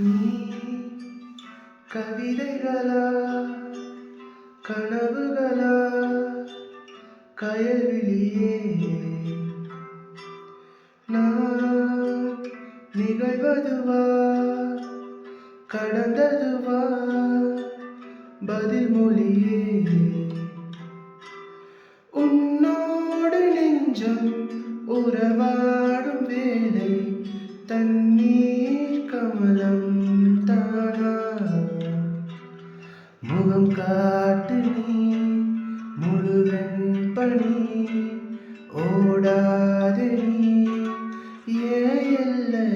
நீ கவிதைகளா கனவுகளா கயல்விழியே நான் நிகழ்வதுவா கடந்ததுவா பதில் மொழியே உன்னோடு நெஞ்சம் உறவாடும் வேலை தண்ணீர் கமலம் தானா முகம் காட்டு நீ முழுவெண் பணி ஓடாது நீ ஏன் எல்லை